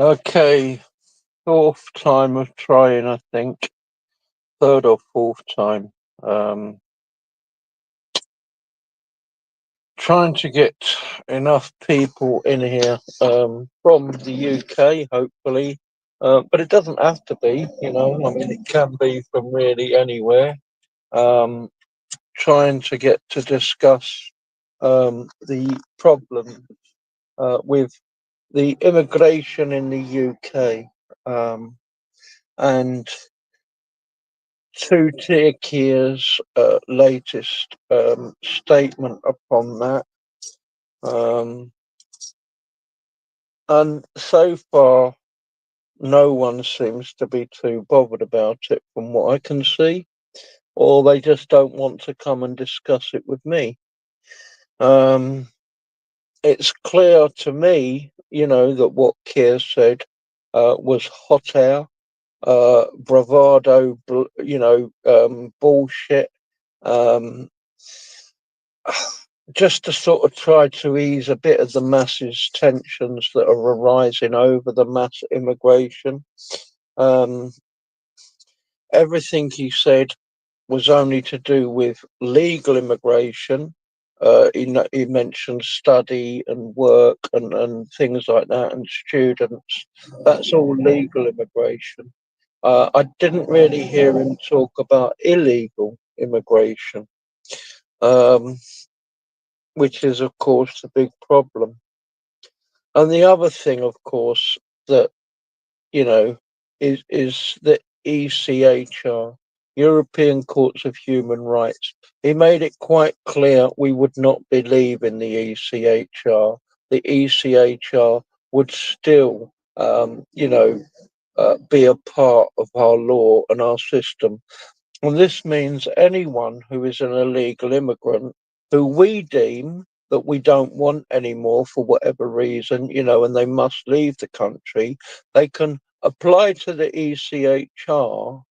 Okay, fourth time of trying, I think. Third or fourth time. Um, Trying to get enough people in here from the UK, hopefully. But it doesn't have to be, I mean, it can be from really anywhere. Um, Trying to get to discuss the problem with the immigration in the UK. And to Turkey's latest statement upon that. Um, and so far, no one seems to be too bothered about it from what I can see, or they just don't want to come and discuss it with me. Um, it's clear to me, that what Keir said was hot air, bravado, bullshit. Um, just to sort of try to ease a bit of the masses' tensions that are arising over the mass immigration. Um, Everything he said was only to do with legal immigration. He mentioned study and work and things like that, and students. That's all legal immigration. I didn't really hear him talk about illegal immigration. Um, which is, of course, the big problem. And the other thing, of course, that you know is the ECHR, European Courts of Human Rights. He made it quite clear we would not believe in the ECHR. The ECHR would still, be a part of our law and our system. And this means anyone who is an illegal immigrant who we deem that we don't want anymore for whatever reason, and they must leave the country, they can apply to the ECHR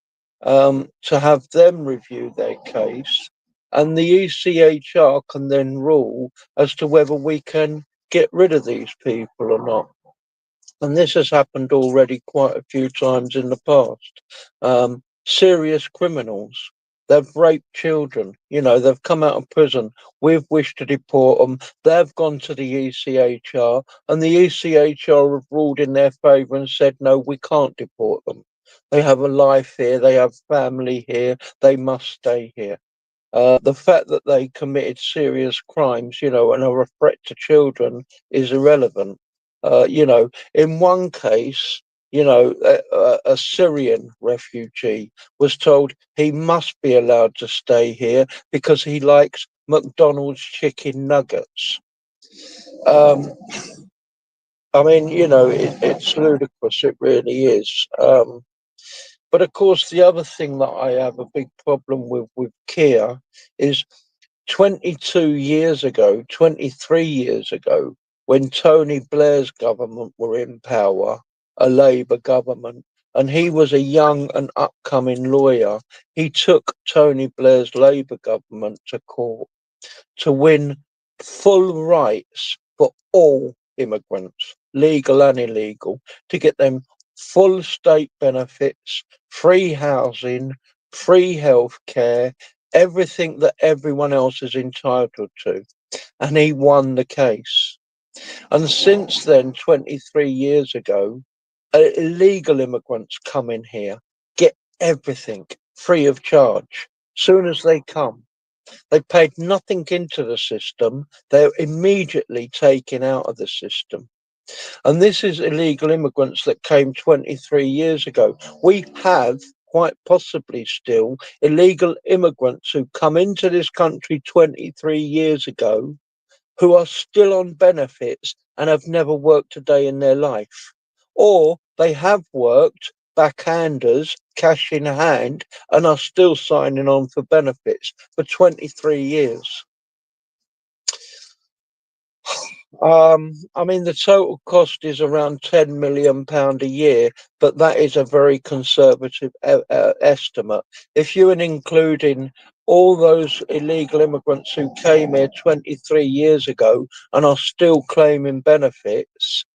to have them review their case. And the ECHR can then rule as to whether we can get rid of these people or not. And this has happened already quite a few times in the past. Serious criminals, they've raped children, they've come out of prison. We've wished to deport them. They've gone to the ECHR, and the ECHR have ruled in their favour and said, no, we can't deport them. They have a life here, they have family here, they must stay here. The fact that they committed serious crimes, and are a threat to children is irrelevant. In one case, a Syrian refugee was told he must be allowed to stay here because he likes McDonald's chicken nuggets. Um, I mean, it's ludicrous. It really is. But of course, the other thing that I have a big problem with Kia is 22 years ago, 23 years ago, when Tony Blair's government were in power, a Labour government, and he was a young and upcoming lawyer, he took Tony Blair's Labour government to court to win full rights for all immigrants, legal and illegal, to get them full state benefits, free housing, free health care, everything that everyone else is entitled to. And he won the case. And since then, 23 years ago, illegal immigrants come in here, get everything free of charge. Soon as they come, they paid nothing into the system. They're immediately taken out of the system. And this is illegal immigrants that came 23 years ago. We have quite possibly still illegal immigrants who come into this country 23 years ago who are still on benefits and have never worked a day in their life. Or they have worked backhanders, cash in hand, and are still signing on for benefits for 23 years. I mean, the total cost is around £10 million a year, but that is a very conservative estimate. If you are including all those illegal immigrants who came here 23 years ago and are still claiming benefits,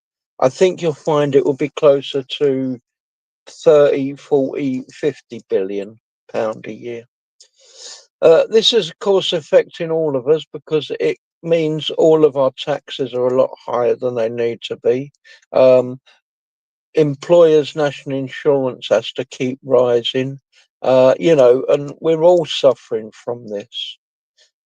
I think you'll find it will be closer to 30, 40, 50 billion pound a year. This is, of course, affecting all of us because it means all of our taxes are a lot higher than they need to be. Um, Employers' national insurance has to keep rising, and we're all suffering from this.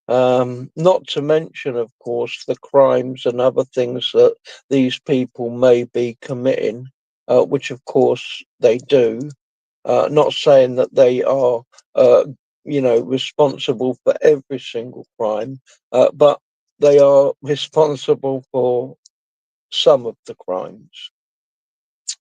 Not to mention, of course, the crimes and other things that these people may be committing, which, of course, they do. Not saying that they are, uh, responsible for every single crime, but they are responsible for some of the crimes.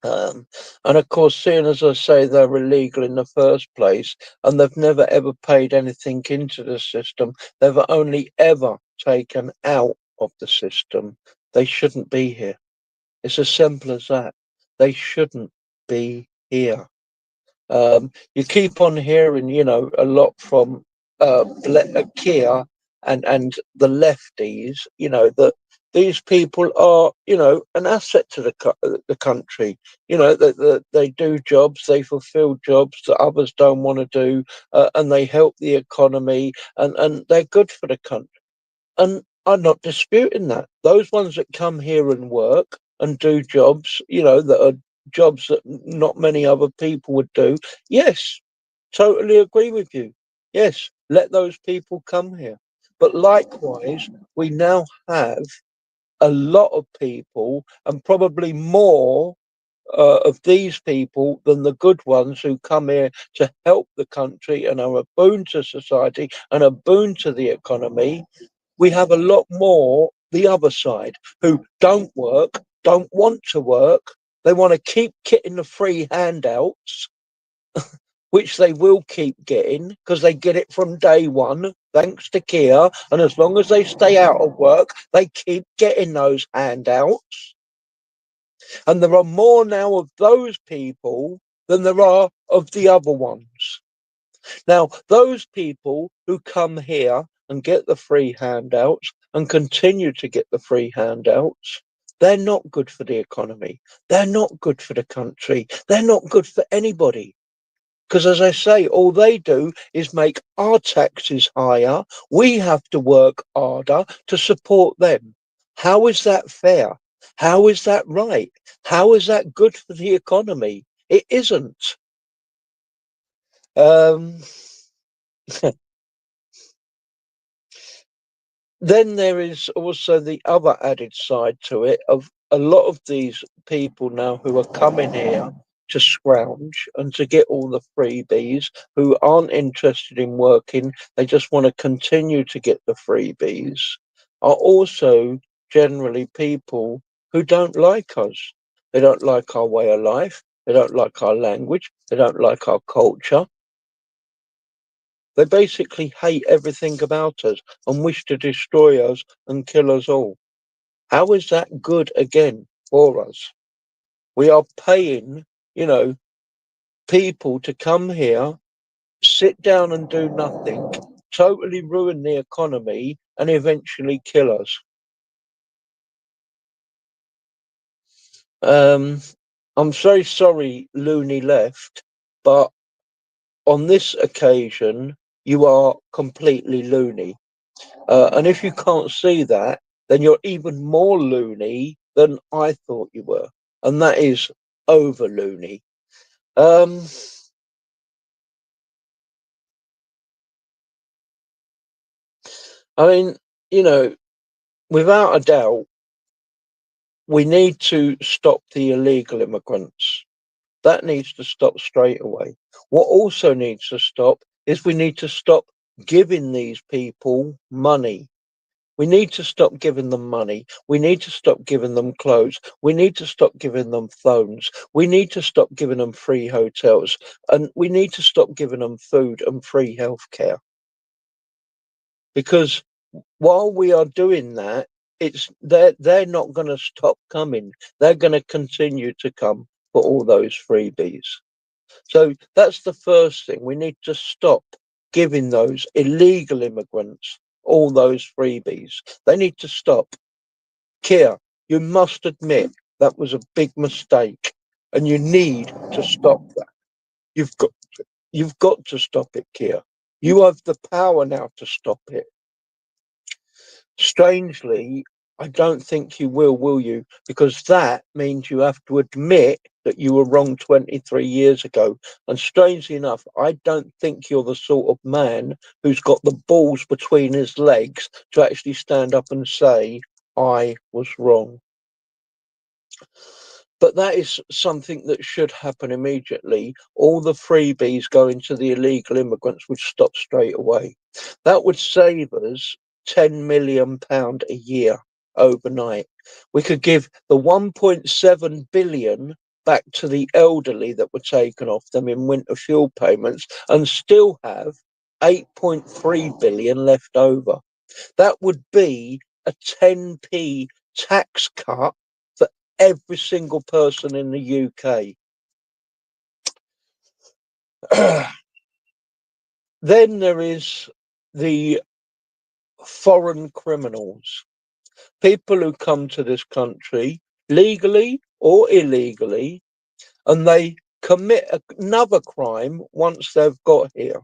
And of course, seeing as I say they're illegal in the first place, and they've never ever paid anything into the system, they've only ever taken out of the system, they shouldn't be here. It's as simple as that. They shouldn't be here. You keep on hearing, a lot from Kia and the lefties, that these people are, an asset to the country. That they do jobs, they fulfil jobs that others don't want to do, and they help the economy, and they're good for the country. And I'm not disputing that. Those ones that come here and work and do jobs, that are jobs that not many other people would do. Yes, totally agree with you. Yes, let those people come here. But likewise, we now have a lot of people, and probably more of these people than the good ones who come here to help the country and are a boon to society and a boon to the economy. We have a lot more the other side who don't work, don't want to work. They want to keep getting the free handouts, which they will keep getting because they get it from day one, thanks to Kia. And as long as they stay out of work, they keep getting those handouts. And there are more now of those people than there are of the other ones. Now, those people who come here and get the free handouts and continue to get the free handouts, they're not good for the economy. They're not good for the country. They're not good for anybody. Because, as I say, all they do is make our taxes higher. We have to work harder to support them. How is that fair? How is that right? How is that good for the economy? It isn't. Um, Then there is also the other added side to it of a lot of these people now who are coming here to scrounge and to get all the freebies, who aren't interested in working, they just want to continue to get the freebies, are also generally people who don't like us. They don't like our way of life. They don't like our language. They don't like our culture. They basically hate everything about us and wish to destroy us and kill us all. How is that good again for us? We are paying, you know, people to come here, sit down and do nothing, totally ruin the economy and eventually kill us. Um, I'm very sorry, Looney left, but on this occasion, you are completely loony. And if you can't see that, then you're even more loony than I thought you were. And that is over loony. Um, I mean, you know, without a doubt, we need to stop the illegal immigrants. That needs to stop straight away. What also needs to stop is we need to stop giving these people money. We need to stop giving them money. We need to stop giving them clothes. We need to stop giving them phones. We need to stop giving them free hotels. And we need to stop giving them food and free healthcare. Because while we are doing that, they're not going to stop coming. They're going to continue to come for all those freebies. So that's the first thing. We need to stop giving those illegal immigrants all those freebies. They need to stop. Kia, you must admit That was a big mistake, and you need to stop that. You've got to stop it, Keir. You have the power now to stop it. Strangely, I don't think you will you? Because that means you have to admit that you were wrong 23 years ago. And strangely enough, I don't think you're the sort of man who's got the balls between his legs to actually stand up and say, I was wrong. But that is something that should happen immediately. All the freebies going to the illegal immigrants would stop straight away. That would save us £10 million a year overnight. We could give the 1.7 billion back to the elderly that were taken off them in winter fuel payments and still have 8.3 billion left over. That would be a 10p tax cut for every single person in the UK. Then there is the foreign criminals, people who come to this country legally or illegally, and they commit another crime once they've got here.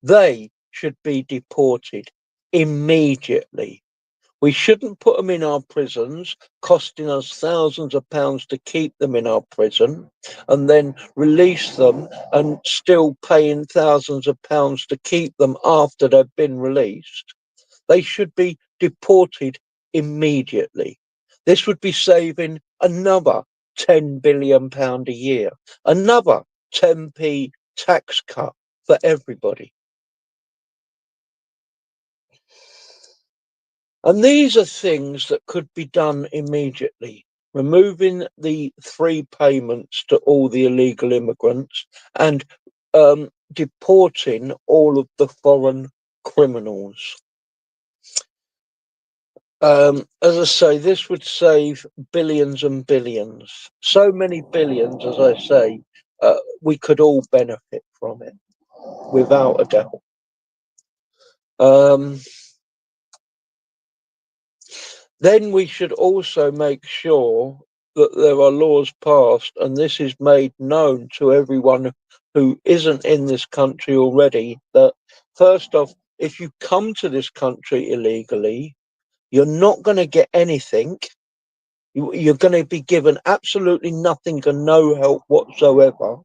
They should be deported immediately. We shouldn't put them in our prisons, costing us thousands of pounds to keep them in our prison, and then release them and still paying thousands of pounds to keep them after they've been released. They should be deported immediately. This would be saving another £10 billion a year, another 10p tax cut for everybody. And these are things that could be done immediately. Removing the 3 payments to all the illegal immigrants and deporting all of the foreign criminals. As I say, this would save billions and billions. So many billions, as I say, we could all benefit from it, without a doubt. Then we should also make sure that there are laws passed, and this is made known to everyone who isn't in this country already, that first off, if you come to this country illegally, you're not going to get anything. You're going to be given absolutely nothing and no help whatsoever,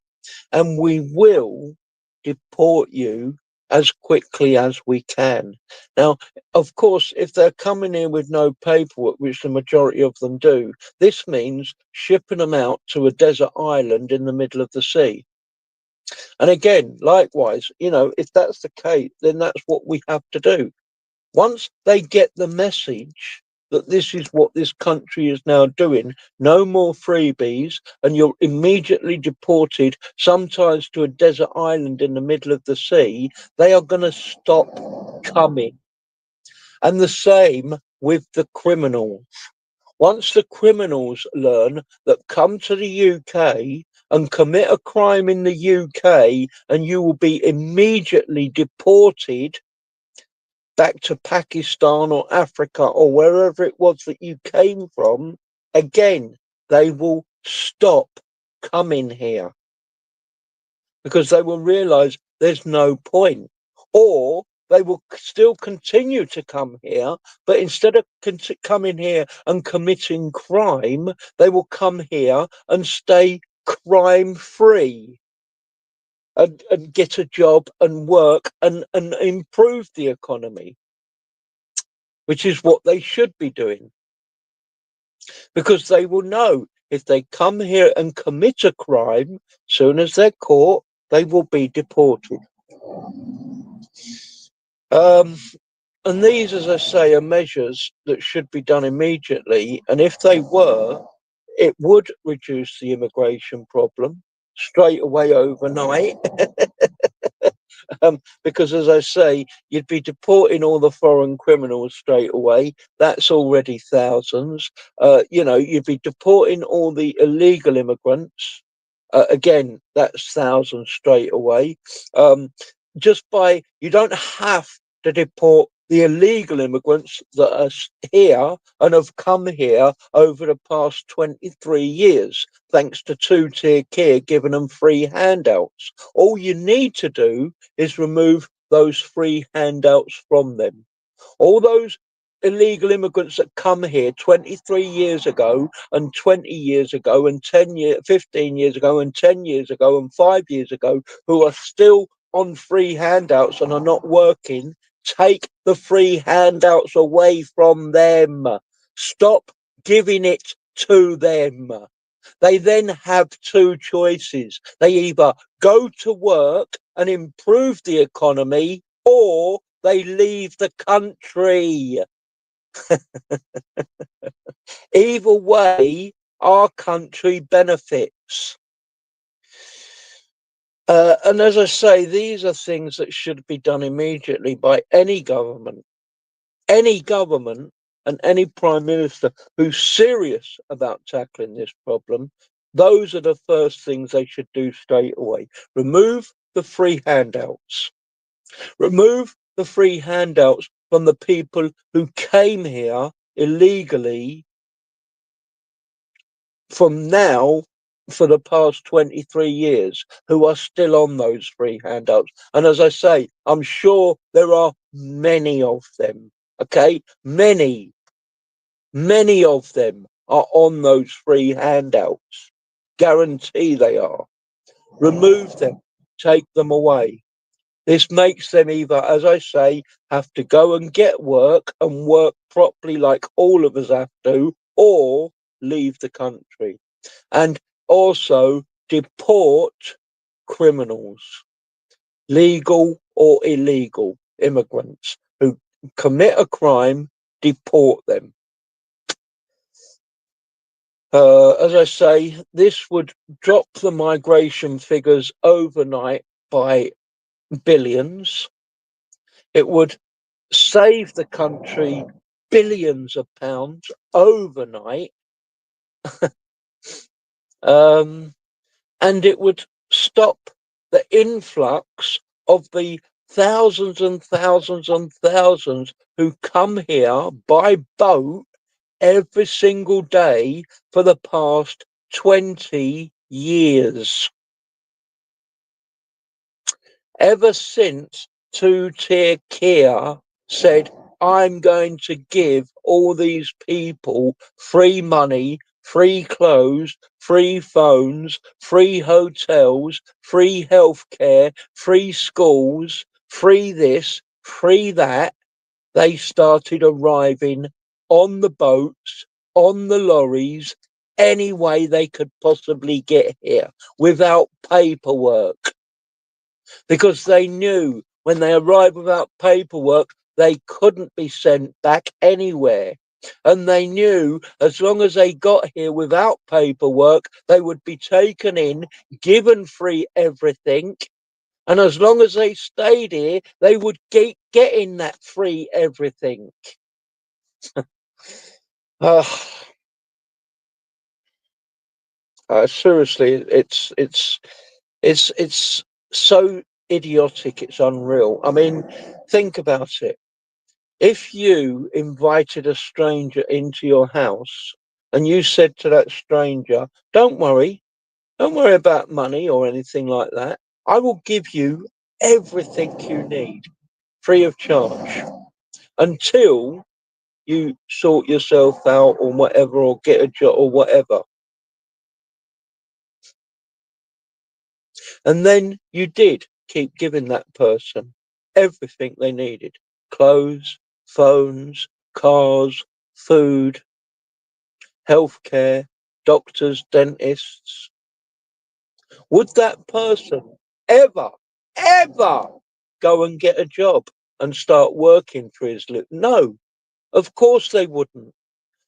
and we will deport you as quickly as we can. Now, of course, if they're coming in with no paperwork, which the majority of them do, this means shipping them out to a desert island in the middle of the sea. And again, likewise, if that's the case, then that's what we have to do. Once they get the message that this is what this country is now doing, no more freebies, and you're immediately deported, sometimes to a desert island in the middle of the sea, they are going to stop coming. And the same with the criminals. Once the criminals learn that come to the UK and commit a crime in the UK, and you will be immediately deported back to Pakistan or Africa or wherever it was that you came from, again, they will stop coming here because they will realize there's no point. Or they will still continue to come here, but instead of coming here and committing crime, they will come here and stay crime free. And get a job and work and improve the economy, which is what they should be doing. Because they will know if they come here and commit a crime, soon as they're caught, they will be deported. And these, as I say, are measures that should be done immediately. And if they were, it would reduce the immigration problem straight away overnight. Because, as I say, you'd be deporting all the foreign criminals straight away. That's already thousands. You'd be deporting all the illegal immigrants. Again, that's thousands straight away. You don't have to deport the illegal immigrants that are here and have come here over the past 23 years, thanks to two-tier care giving them free handouts. All you need to do is remove those free handouts from them. All those illegal immigrants that come here 23 years ago and 20 years ago and 15 years ago and 10 years ago and 5 years ago who are still on free handouts and are not working, take the free handouts away from them. Stop giving it to them. They then have two choices. They either go to work and improve the economy, or they leave the country. Either way, our country benefits. And as I say, these are things that should be done immediately by any government and any prime minister who's serious about tackling this problem. Those are the first things they should do straight away. Remove the free handouts. Remove the free handouts from the people who came here illegally from now for the past 23 years, who are still on those free handouts. And as I say, I'm sure there are many of them. Okay, many of them are on those free handouts. Guarantee they are. Remove them, take them away. This makes them either, as I say, have to go and get work and work properly like all of us have to, or leave the country. And also deport criminals, legal or illegal immigrants who commit a crime, deport them. As I say, this would drop the migration figures overnight by billions. It would save the country billions of pounds overnight. And it would stop the influx of the thousands and thousands and thousands who come here by boat every single day for the past 20 years. Ever since two-tier care said, I'm going to give all these people free money, free clothes, free phones, free hotels, free healthcare, free schools, free this, free that, they started arriving on the boats, on the lorries, any way they could possibly get here without paperwork. Because they knew when they arrived without paperwork, they couldn't be sent back anywhere. And they knew as long as they got here without paperwork, they would be taken in, given free everything. And as long as they stayed here, they would get in that free everything. Seriously, it's so idiotic, it's unreal. I mean, think about it. If you invited a stranger into your house and you said to that stranger, don't worry about money or anything like that. I will give you everything you need free of charge until you sort yourself out or whatever, or get a job or whatever. And then you did keep giving that person everything they needed: clothes, phones, cars, food, healthcare, doctors, dentists. Would that person ever go and get a job and start working for his living? No, of course they wouldn't.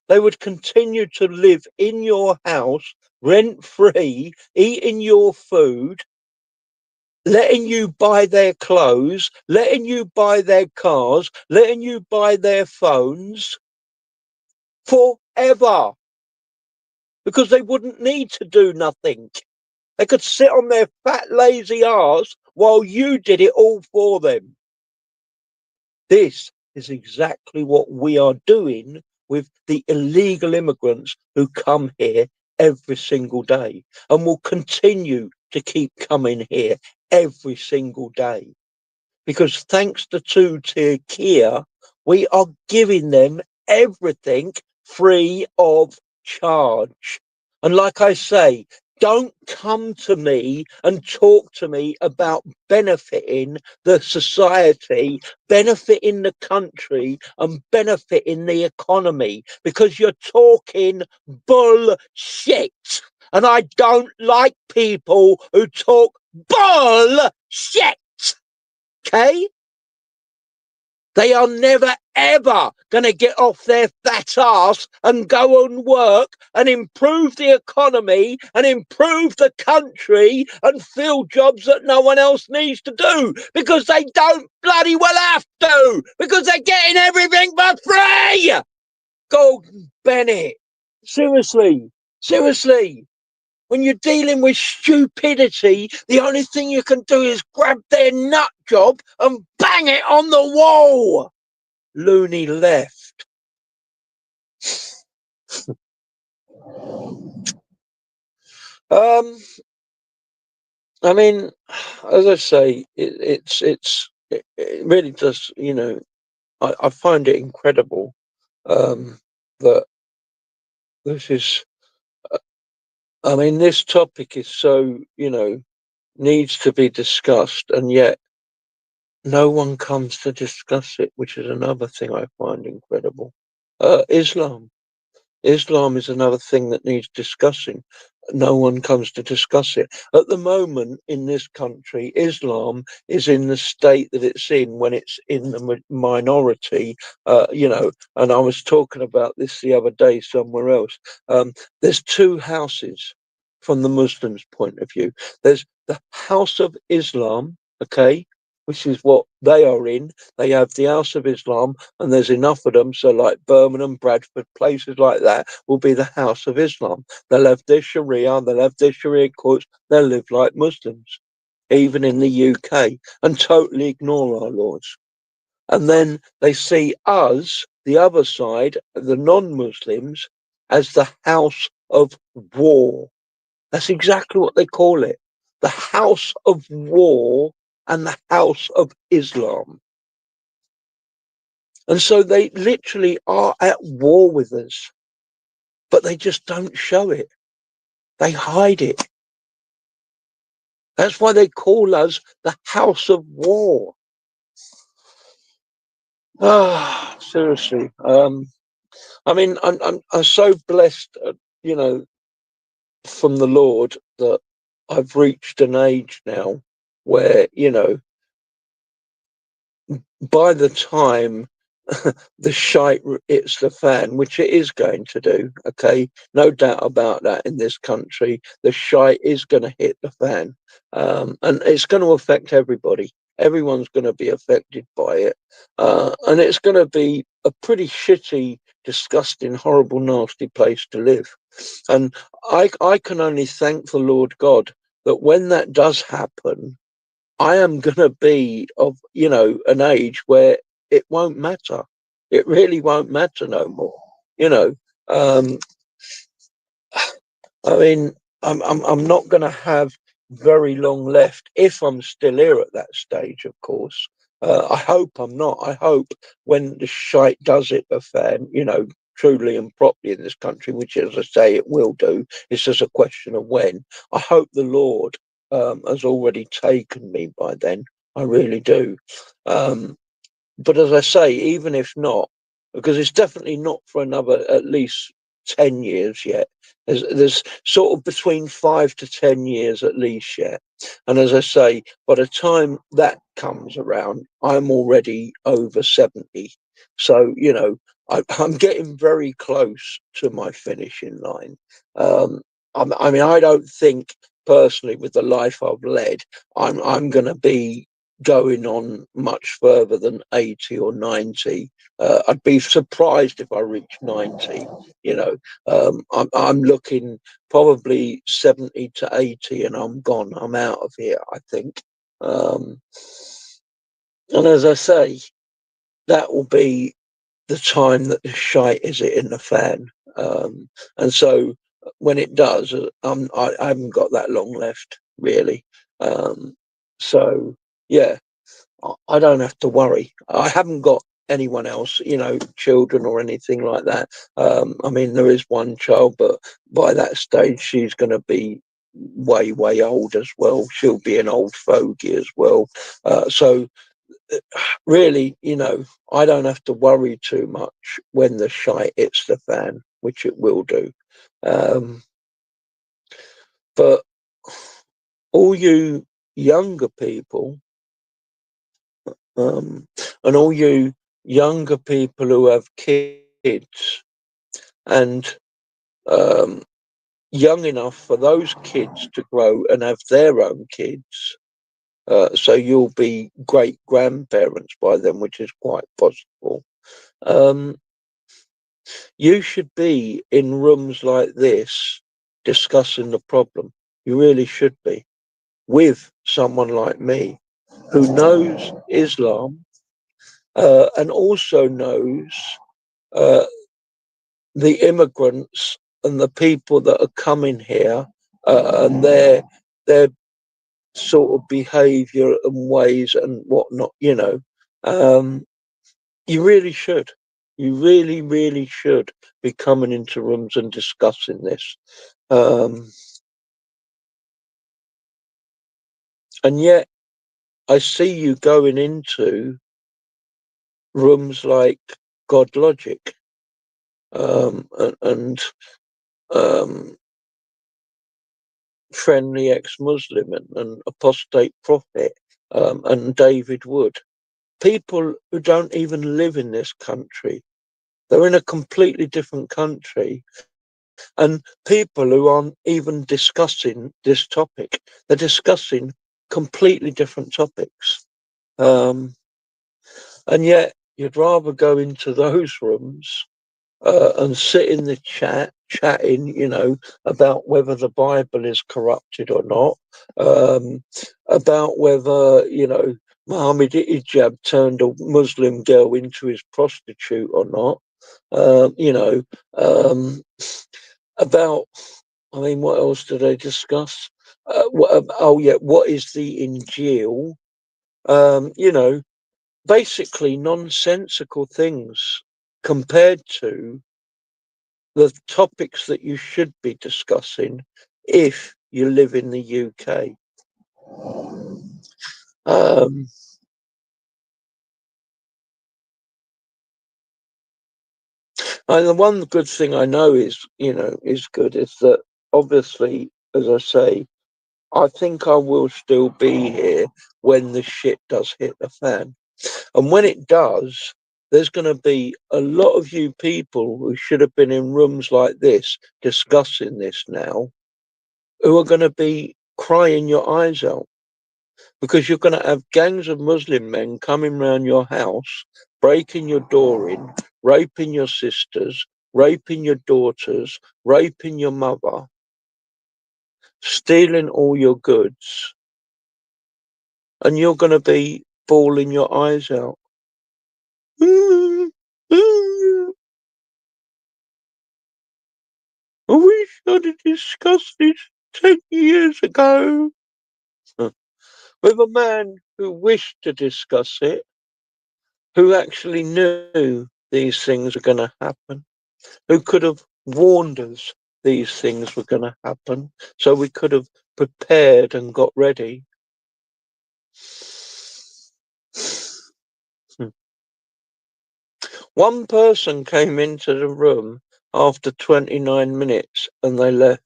They would continue to live in your house rent free, eating your food, letting you buy their clothes, letting you buy their cars, letting you buy their phones forever, because they wouldn't need to do nothing. They could sit on their fat, lazy arse while you did it all for them. This is exactly what we are doing with the illegal immigrants who come here every single day and will continue to keep coming here every single day. Because thanks to two-tier Kia, we are giving them everything free of charge. And like I say, don't come to me and talk to me about benefiting the society, benefiting the country, and benefiting the economy, because you're talking bullshit. And I don't like people who talk bullshit. Okay? They are never ever going to get off their fat ass and go and work and improve the economy and improve the country and fill jobs that no one else needs to do, because they don't bloody well have to, because they're getting everything for free. Gordon Bennett. Seriously. Seriously. When you're dealing with stupidity, the only thing you can do is grab their nut job and bang it on the wall. Loony left. I mean, as I say, it really does. You know, I find it incredible that this is. I mean, this topic is so, needs to be discussed, and yet no one comes to discuss it, which is another thing I find incredible. Islam. Islam is another thing that needs discussing. No one comes to discuss it. At the moment in this country, Islam is in the state that it's in when it's in the minority, and I was talking about this the other day somewhere else. There's two houses from the Muslims' point of view. There's the House of Islam, okay, which is what they are in. They have the House of Islam, and there's enough of them. So, like Birmingham, Bradford, places like that will be the House of Islam. They'll have their Sharia, they'll have their Sharia courts, they'll live like Muslims, even in the UK, and totally ignore our laws. And then they see us, the other side, the non-Muslims, as the House of War. That's exactly what they call it. The House of War and the House of Islam. And so they literally are at war with us, but they just don't show it. They hide it. That's why they call us the House of War. Ah, seriously. I mean, I'm so blessed, from the Lord that I've reached an age now where, by the time the shite hits the fan, which it is going to do, okay, no doubt about that. In this country, the shite is going to hit the fan, and it's going to affect everybody. Everyone's going to be affected by it, and it's going to be a pretty shitty, disgusting, horrible, nasty place to live. And I can only thank the Lord God that when that does happen, I am going to be of, an age where it won't matter. It really won't matter no more. You know, um, I mean, I'm not going to have very long left if I'm still here at that stage, of course. I hope I'm not. I hope when the shite does hit the fan, truly and properly in this country, which, as I say, it will do. It's just a question of when. I hope the Lord has already taken me by then. I really do. But as I say, even if not, because it's definitely not for another at least 10 years yet. There's sort of between 5 to 10 years at least yet. And as I say, by the time that comes around, I'm already over 70. So, I'm getting very close to my finishing line. I mean, I don't think personally, with the life I've led, I'm going to be going on much further than 80 or 90. I'd be surprised if I reach 90. I'm looking probably 70 to 80 and I'm gone. I'm out of here, I think. And as I say, that will be the time that the shite is in the fan. And so when it does, I haven't got that long left, really. So, yeah, I don't have to worry. I haven't got anyone else, children or anything like that. I mean, there is one child, but by that stage, she's going to be way, way old as well. She'll be an old fogey as well. So really, I don't have to worry too much when the shite hits the fan, which it will do. Um, but all you younger people, and all you younger people who have kids and um, young enough for those kids to grow and have their own kids, so you'll be great grandparents by then, which is quite possible. Um, You should be in rooms like this discussing the problem. You really should be with someone like me who knows Islam and also knows uh, the immigrants and the people that are coming here and their sort of behaviour and ways and whatnot. Um, You really should. You really, really should be coming into rooms and discussing this. Um, and yet, I see you going into rooms like God Logic and um, Friendly Ex-Muslim and Apostate Prophet and David Wood. People who don't even live in this country. They're in a completely different country, and people who aren't even discussing this topic. They're discussing completely different topics. And yet you'd rather go into those rooms and sit in the chatting, about whether the Bible is corrupted or not, about whether, Muhammad Hijab turned a Muslim girl into his prostitute or not, um, about, I mean, what else did they discuss? Oh, yeah, what is the Injil? You know, basically nonsensical things compared to the topics that you should be discussing if you live in the UK. Um, and the one good thing I know is good is that obviously, as I say, I think I will still be here when the shit does hit the fan. And when it does, there's going to be a lot of you people who should have been in rooms like this discussing this now, who are going to be crying your eyes out because you're going to have gangs of Muslim men coming round your house, breaking your door in, raping your sisters, raping your daughters, raping your mother, stealing all your goods, and you're going to be bawling your eyes out. I wish I'd have discussed this 10 years ago with a man who wished to discuss it, who actually knew these things were going to happen, who could have warned us these things were going to happen, so we could have prepared and got ready. One person came into the room after 29 minutes and they left.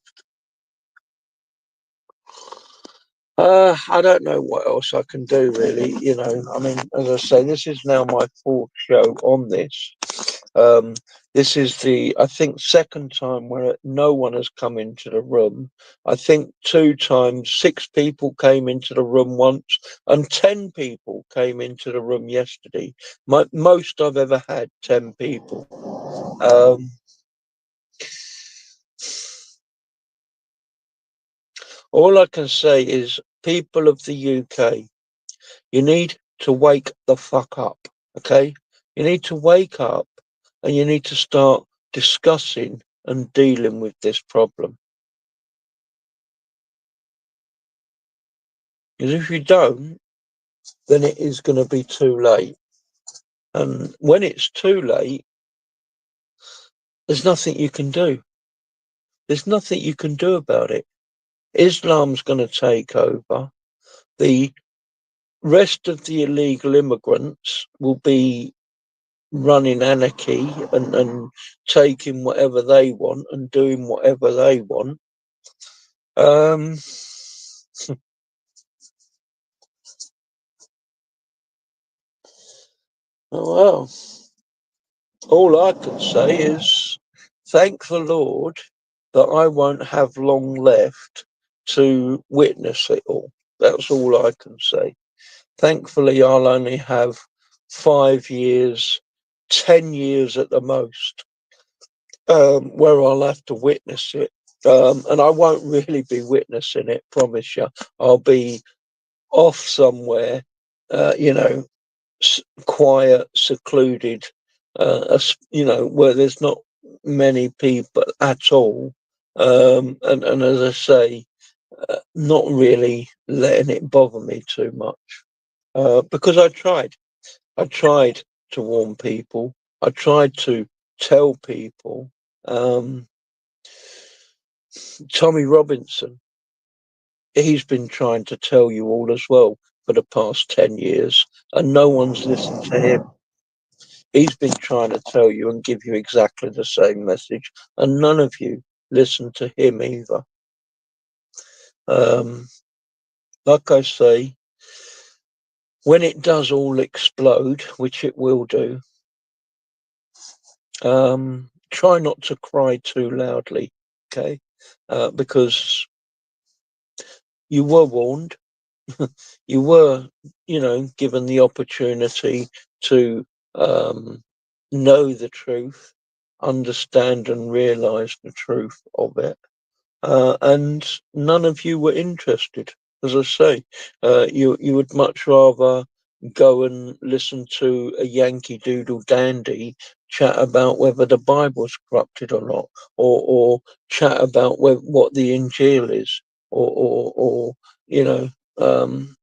I don't know what else I can do, really. I mean, as I say, this is now my fourth show on this. Um, this is I think, second time where no one has come into the room. I think two times, 6 people came into the room once, and 10 people came into the room yesterday. Most I've ever had, 10 people. Um, all I can say is, people of the UK, you need to wake the fuck up, okay? You need to wake up and you need to start discussing and dealing with this problem. Because if you don't, then it is going to be too late. And when it's too late, there's nothing you can do. There's nothing you can do about it. Islam's going to take over. The rest of the illegal immigrants will be running anarchy and taking whatever they want and doing whatever they want. Um, well, all I can say is thank the Lord that I won't have long left to witness it all. That's all I can say. Thankfully, I'll only have 5 years, 10 years at the most, where I'll have to witness it. And I won't really be witnessing it, promise you. I'll be off somewhere, you know, quiet, secluded, where there's not many people at all. And as I say, not really letting it bother me too much. Because I tried to warn people. I tried to tell people. Um, Tommy Robinson, he's been trying to tell you all as well for the past 10 years, and no one's listened to him. He's been trying to tell you and give you exactly the same message, and none of you listen to him either. Um, like I say, when it does all explode, which it will do, try not to cry too loudly, okay? Because you were warned, you were, given the opportunity to know the truth, understand and realize the truth of it. And none of you were interested. As I say, you would much rather go and listen to a Yankee Doodle dandy chat about whether the Bible's corrupted or not, or chat about what the Injil is, or you know, um,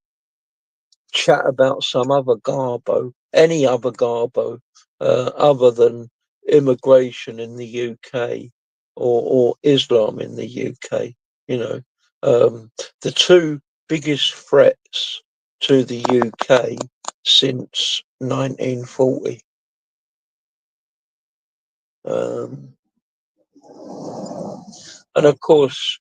chat about some other garbo, any other garbo, other than immigration in the UK or Islam in the UK. You know, the two biggest threats to the UK since 1940. Um, and of course,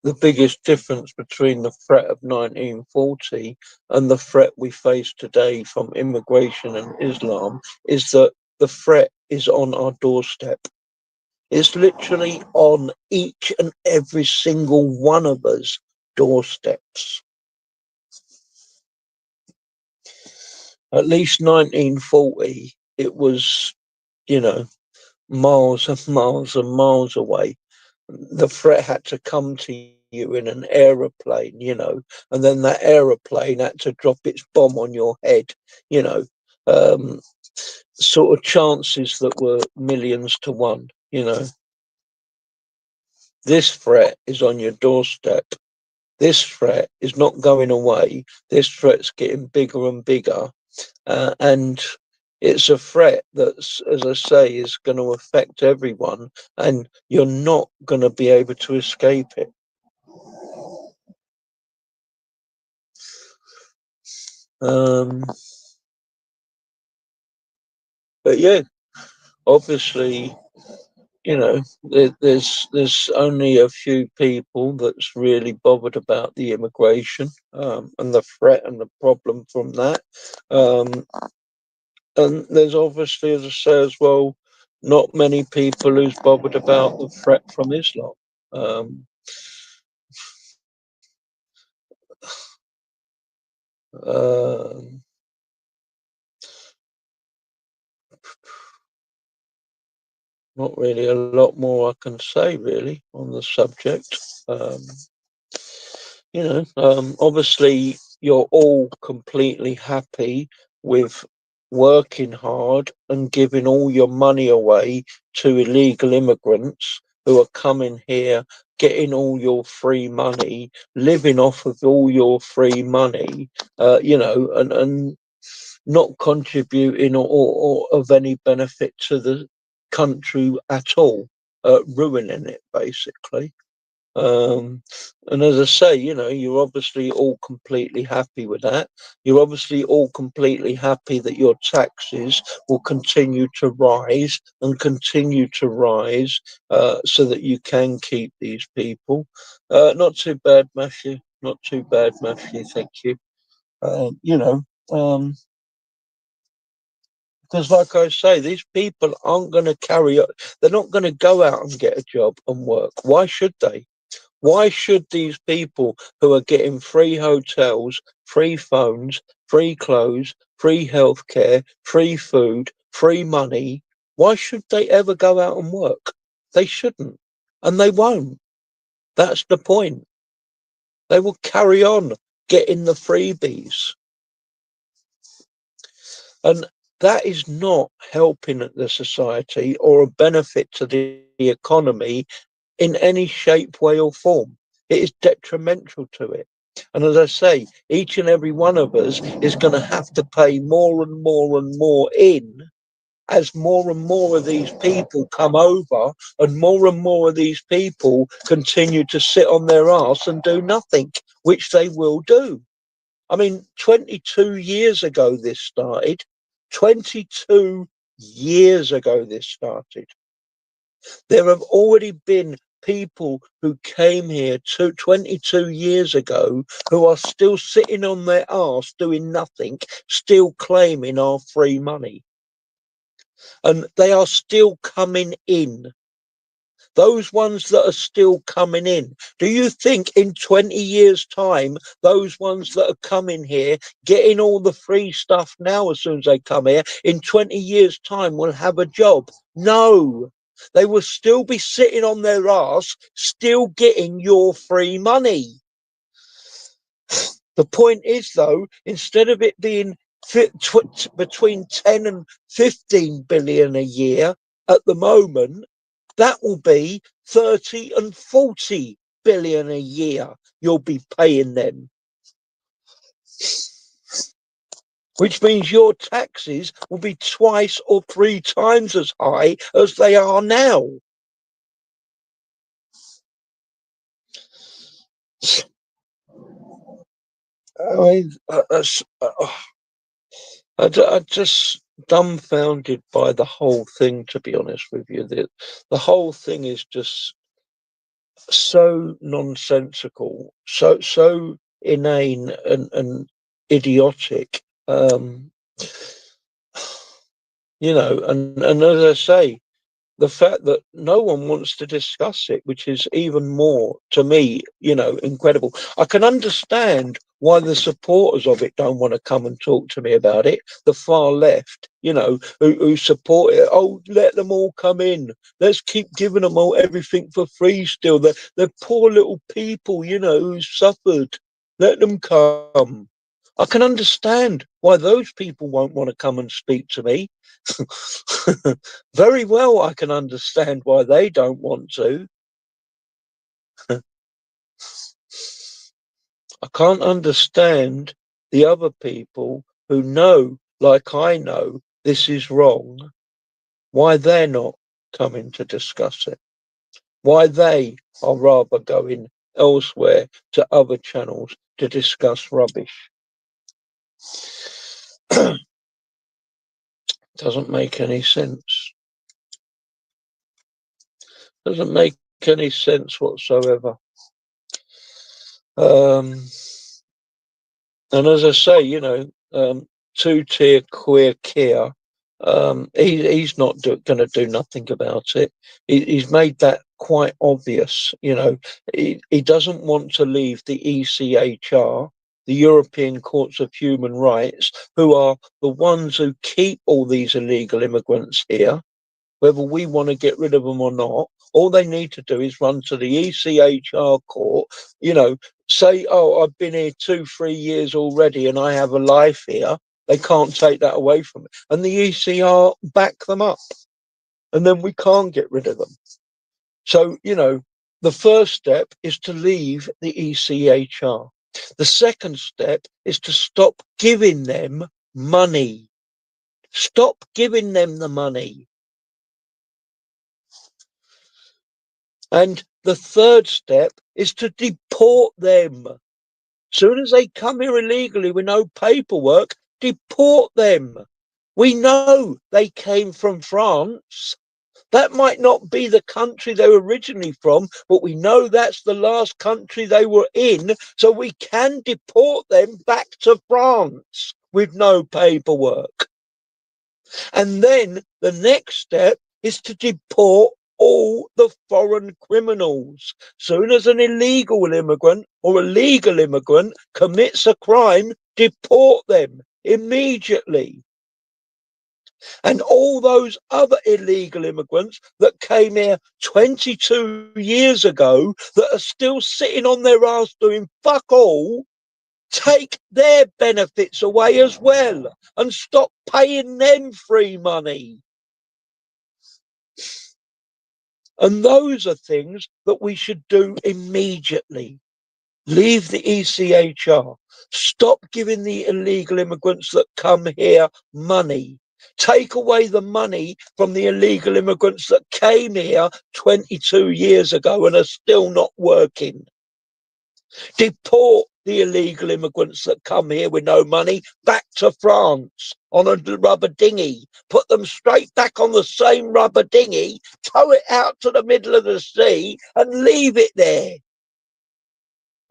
the biggest difference between the threat of 1940 and the threat we face today from immigration and Islam is that the threat is on our doorstep. It's literally on each and every single one of us doorsteps. At least 1940, it was, you know, miles and miles and miles away. The threat had to come to you in an aeroplane, and then that aeroplane had to drop its bomb on your head, you know, um, sort of chances that were millions to one, This threat is on your doorstep. This threat is not going away. This threat's getting bigger and bigger. And it's a threat that's, as I say, is going to affect everyone, and you're not going to be able to escape it. Um, but yeah, obviously, there's only a few people that's really bothered about the immigration, and the threat and the problem from that. And there's obviously, as I say as well, not many people who's bothered about the threat from Islam. Um, uh, Not really a lot more I can say really on the subject. Obviously you're all completely happy with working hard and giving all your money away to illegal immigrants who are coming here, getting all your free money, living off of all your free money, and not contributing or of any benefit to the country at all, ruining it basically. Um, and as I say, you're obviously all completely happy with that. You're obviously all completely happy that your taxes will continue to rise and continue to rise, so that you can keep these people. Not too bad, Matthew. Not too bad, Matthew. Thank you. Um, you know, um, because like I say, these people aren't going to carry on. They're not going to go out and get a job and work. Why should they? Why should these people who are getting free hotels, free phones, free clothes, free healthcare, free food, free money, why should they ever go out and work? They shouldn't. And they won't. That's the point. They will carry on getting the freebies. And that is not helping the society or a benefit to the economy in any shape, way, or form. It is detrimental to it. And as I say, each and every one of us is going to have to pay more and more and more in as more and more of these people come over and more of these people continue to sit on their arse and do nothing, which they will do. I mean, 22 years ago this started. 22 years ago this started. There have already been people who came here 22 years ago who are still sitting on their arse doing nothing, still claiming our free money. And they are still coming in. Those ones that are still coming in. Do you think in 20 years' time, those ones that are coming here, getting all the free stuff now as soon as they come here, in 20 years' time will have a job? No. They will still be sitting on their arse, still getting your free money. The point is, though, instead of it being between 10 and 15 billion a year at the moment, that will be 30 and 40 billion a year you'll be paying them. Which means your taxes will be twice or three times as high as they are now. I mean, I'm just dumbfounded by the whole thing, to be honest with you. The whole thing is just so nonsensical, so inane and idiotic. And as I say, the fact that no one wants to discuss it, which is even more to me, incredible. I can understand why the supporters of it don't want to come and talk to me about it. The far left, who support it. Oh, let them all come in. Let's keep giving them all everything for free still. They're poor little people, who suffered. Let them come. I can understand why those people won't want to come and speak to me. Very well, I can understand why they don't want to. I can't understand the other people who know, like I know, this is wrong, why they're not coming to discuss it, why they are rather going elsewhere to other channels to discuss rubbish. Doesn't make any sense. Doesn't make any sense whatsoever. And as I say, two-tier queer Keir, he's not going to do nothing about it. He's made that quite obvious. He doesn't want to leave the ECHR, the European Courts of Human Rights, who are the ones who keep all these illegal immigrants here, whether we want to get rid of them or not. All they need to do is run to the ECHR court, say, oh, I've been here 2-3 years already and I have a life here. They can't take that away from it. And the ECR back them up. And then we can't get rid of them. So, the first step is to leave the ECHR. The second step is to stop giving them money. Stop giving them the money. And the third step is to deport them. Soon as they come here illegally with no paperwork, deport them. We know they came from France. That might not be the country they were originally from, but we know that's the last country they were in, so we can deport them back to France with no paperwork. And then the next step is to deport all the foreign criminals. Soon as an illegal immigrant or a legal immigrant commits a crime, deport them immediately. And all those other illegal immigrants that came here 22 years ago that are still sitting on their arse doing fuck all, take their benefits away as well and stop paying them free money. And those are things that we should do immediately. Leave the ECHR. Stop giving the illegal immigrants that come here money. Take away the money from the illegal immigrants that came here 22 years ago and are still not working. Deport the illegal immigrants that come here with no money back to France on a rubber dinghy. Put them straight back on the same rubber dinghy, tow it out to the middle of the sea and leave it there.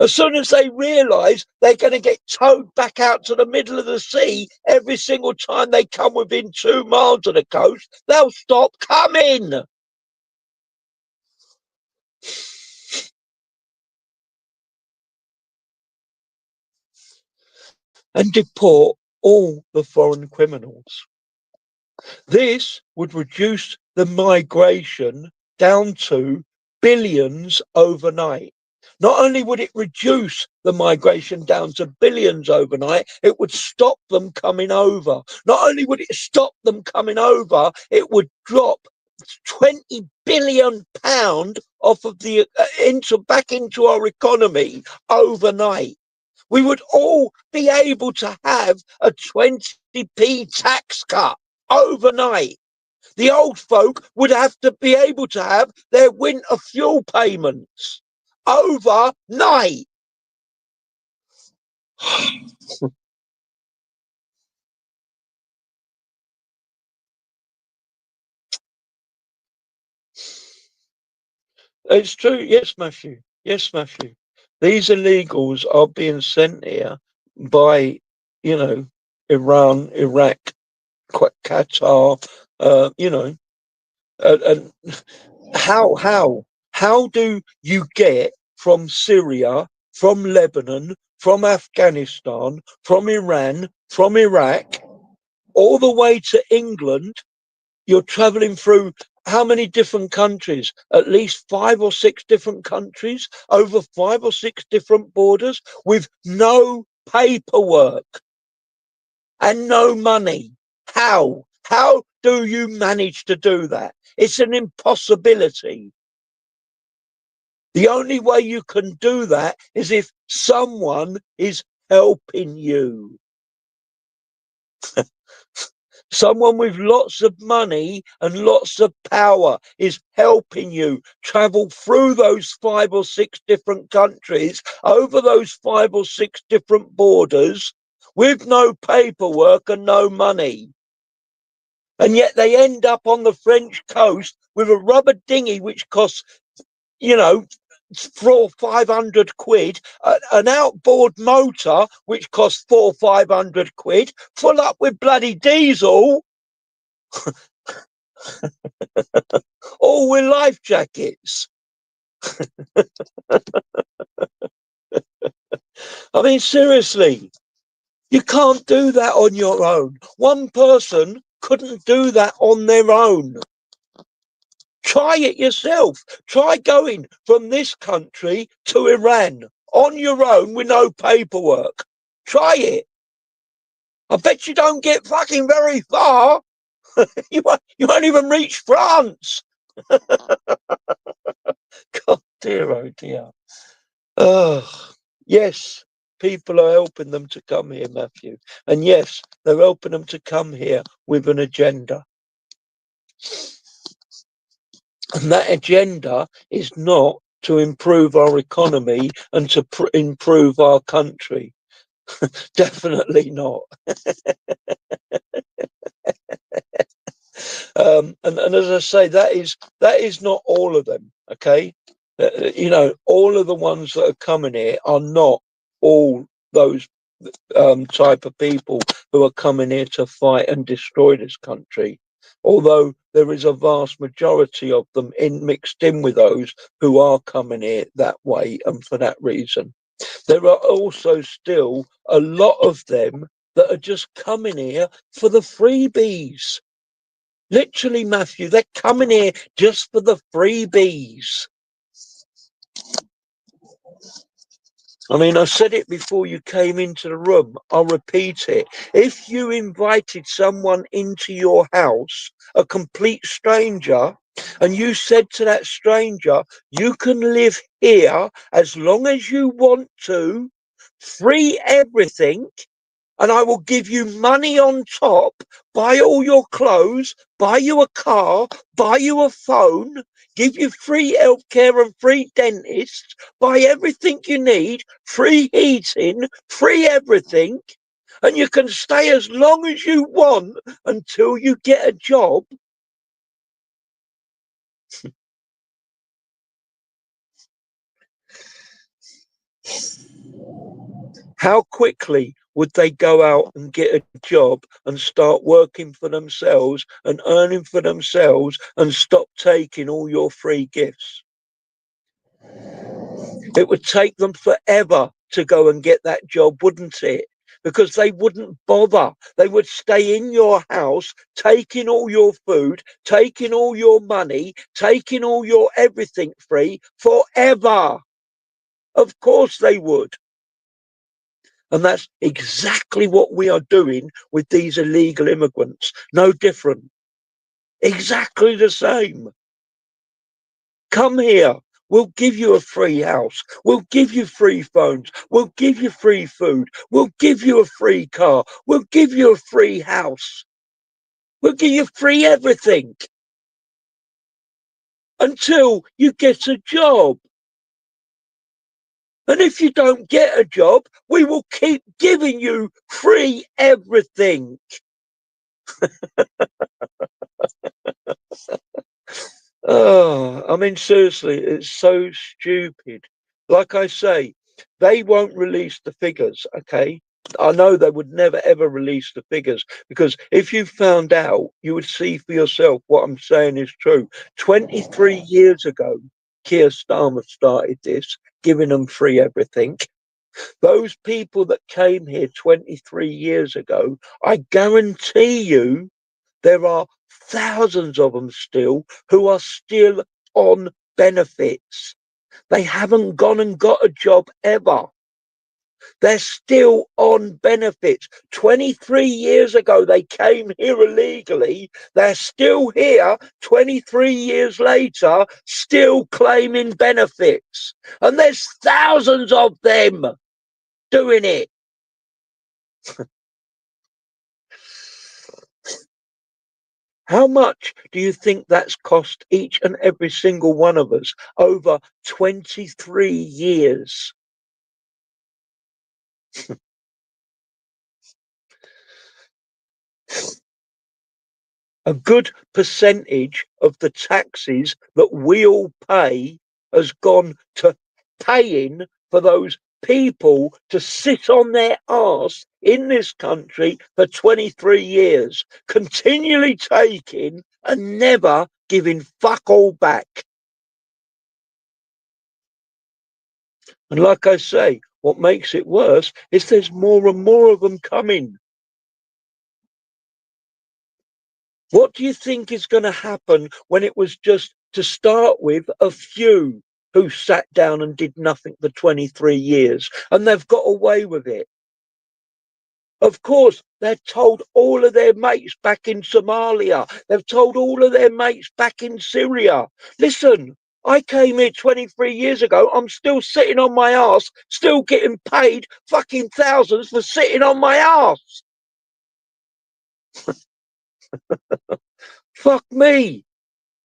As soon as they realise they're going to get towed back out to the middle of the sea every single time they come within 2 miles of the coast, they'll stop coming. And deport all the foreign criminals. This would reduce the migration down to billions overnight. Not only would it reduce the migration down to billions overnight, it would stop them coming over. Not only would it stop them coming over, it would drop £20 billion off of the back into our economy overnight. We would all be able to have a 20p tax cut overnight. The old folk would have to be able to have their winter fuel payments overnight. It's true. Yes, Matthew. Yes, Matthew. These illegals are being sent here by, Iran, Iraq, Qatar, and how do you get from Syria, from Lebanon, from Afghanistan, from Iran, from Iraq, all the way to England? You're traveling through how many different countries? At least 5 or 6 different countries, over 5 or 6 different borders with no paperwork and no money. How? How do you manage to do that? It's an impossibility. The only way you can do that is if someone is helping you. Someone with lots of money and lots of power is helping you travel through those 5 or 6 different countries, over those 5 or 6 different borders, with no paperwork and no money. And yet they end up on the French coast with a rubber dinghy which costs, 400-500 quid, an outboard motor which costs 400-500 quid, full up with bloody diesel, all with life jackets. I mean, seriously, you can't do that on your own. One person couldn't do that on their own. Try it yourself. Try going from this country to Iran on your own with no paperwork. Try it. I bet you don't get fucking very far. You won't even reach France. God dear, oh dear. Oh, yes, people are helping them to come here, Matthew. And yes, they're helping them to come here with an agenda. And that agenda is not to improve our economy and to improve our country. Definitely not. And as I say, that is not all of them. Okay, all of the ones that are coming here are not all those type of people who are coming here to fight and destroy this country. Although there is a vast majority of them mixed in with those who are coming here that way and for that reason. There are also still a lot of them that are just coming here for the freebies. Literally, Matthew, they're coming here just for the freebies. I mean, I said it before you came into the room. I'll repeat it. If you invited someone into your house, a complete stranger, and you said to that stranger, you can live here as long as you want to, free everything, and I will give you money on top, buy all your clothes, buy you a car, buy you a phone, give you free healthcare and free dentists, buy everything you need, free heating, free everything, and you can stay as long as you want until you get a job. How quickly would they go out and get a job and start working for themselves and earning for themselves and stop taking all your free gifts? It would take them forever to go and get that job, wouldn't it? Because they wouldn't bother. They would stay in your house, taking all your food, taking all your money, taking all your everything free forever. Of course they would. And that's exactly what we are doing with these illegal immigrants. No different. Exactly the same. Come here. We'll give you a free house. We'll give you free phones. We'll give you free food. We'll give you a free car. We'll give you a free house. We'll give you free everything until you get a job. And if you don't get a job, we will keep giving you free everything. Oh, I mean, seriously, it's so stupid. Like I say, they won't release the figures, okay? I know they would never ever release the figures because if you found out, you would see for yourself what I'm saying is true. 23 years ago, Keir Starmer started this, giving them free everything. Those people that came here 23 years ago, I guarantee you there are thousands of them still who are still on benefits. They haven't gone and got a job ever. They're still on benefits. 23 years ago, they came here illegally. They're still here 23 years later, still claiming benefits. And there's thousands of them doing it. How much do you think that's cost each and every single one of us over 23 years? A good percentage of the taxes that we all pay has gone to paying for those people to sit on their arse in this country for 23 years, continually taking and never giving fuck all back. And like I say, what makes it worse is there's more and more of them coming. What do you think is going to happen when it was just to start with a few who sat down and did nothing for 23 years and they've got away with it? Of course, they've told all of their mates back in Somalia. They've told all of their mates back in Syria. Listen, I came here 23 years ago. I'm still sitting on my ass, still getting paid fucking thousands for sitting on my ass. Fuck me.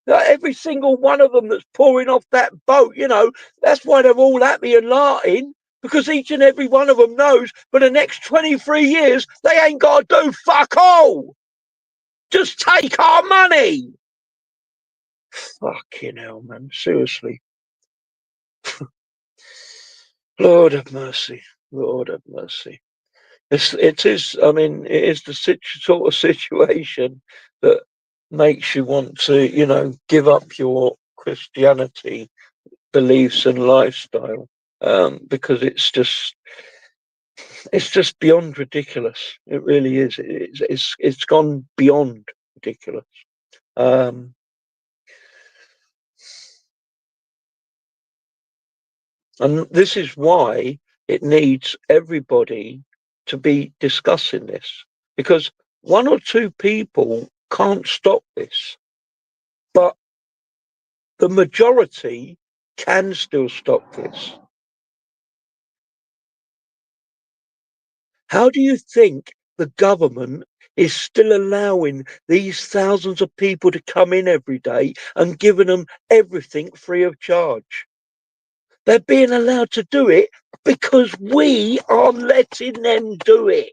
Every single one of them that's pouring off that boat, that's why they're all happy and laughing, because each and every one of them knows for the next 23 years they ain't got to do fuck all. Just take our money. Fucking hell, man. Seriously. Lord have mercy. Lord have mercy. It is, I mean, it is the sort of situation that makes you want to, give up your Christianity beliefs and lifestyle, because it's just beyond ridiculous. It really is. It's gone beyond ridiculous. Um, and this is why it needs everybody to be discussing this, because one or two people can't stop this, but the majority can still stop this. How do you think the government is still allowing these thousands of people to come in every day and giving them everything free of charge? They're being allowed to do it because we are letting them do it.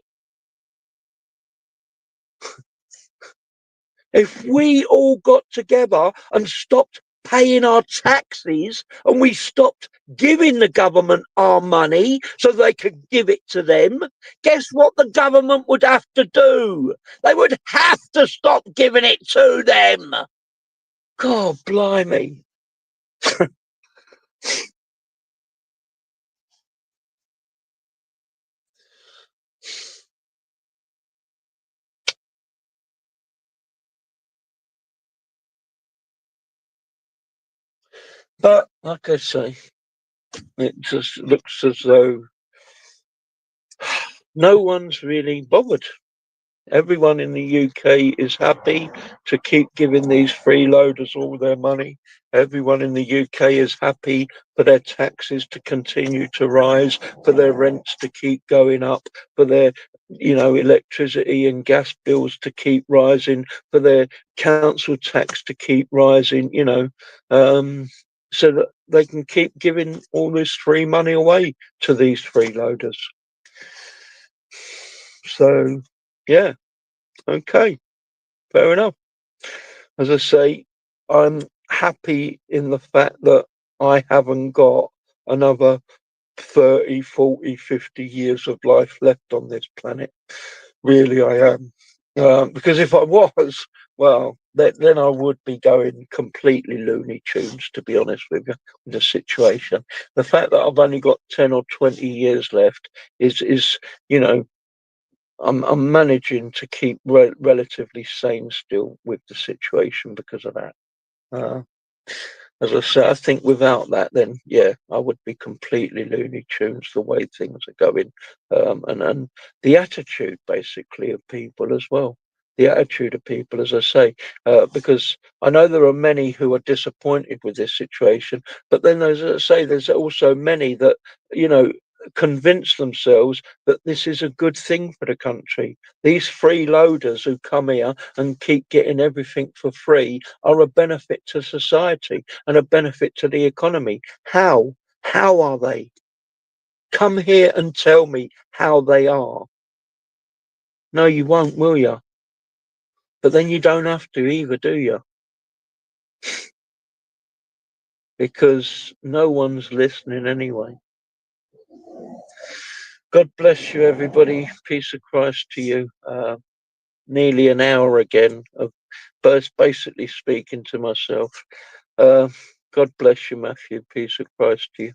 If we all got together and stopped paying our taxes and we stopped giving the government our money so they could give it to them, guess what the government would have to do? They would have to stop giving it to them. God blimey. But like I say, it just looks as though no one's really bothered. Everyone in the UK is happy to keep giving these freeloaders all their money. Everyone in the UK is happy for their taxes to continue to rise, for their rents to keep going up, for their, electricity and gas bills to keep rising, for their council tax to keep rising, so that they can keep giving all this free money away to these freeloaders. So, yeah, okay. Fair enough. As I say, I'm happy in the fact that I haven't got another 30, 40, 50 years of life left on this planet. Really, I am. Because if I was, well, then I would be going completely Looney Tunes, to be honest with you, with the situation. The fact that I've only got 10 or 20 years left is you know, I'm managing to keep relatively sane still with the situation because of that. Uh, as I say, I think without that, then yeah, I would be completely Looney Tunes the way things are going, and the attitude basically of people as well. The attitude of people, as I say, because I know there are many who are disappointed with this situation, but then, as I say, there's also many that you know convince themselves that this is a good thing for the country. These freeloaders who come here and keep getting everything for free are a benefit to society and a benefit to the economy. How? How are they? Come here and tell me how they are. No, you won't, will you? But then you don't have to either, do you? Because no one's listening anyway. God bless you, everybody. Peace of Christ to you. Nearly an hour again of basically speaking to myself. God bless you, Matthew. Peace of Christ to you.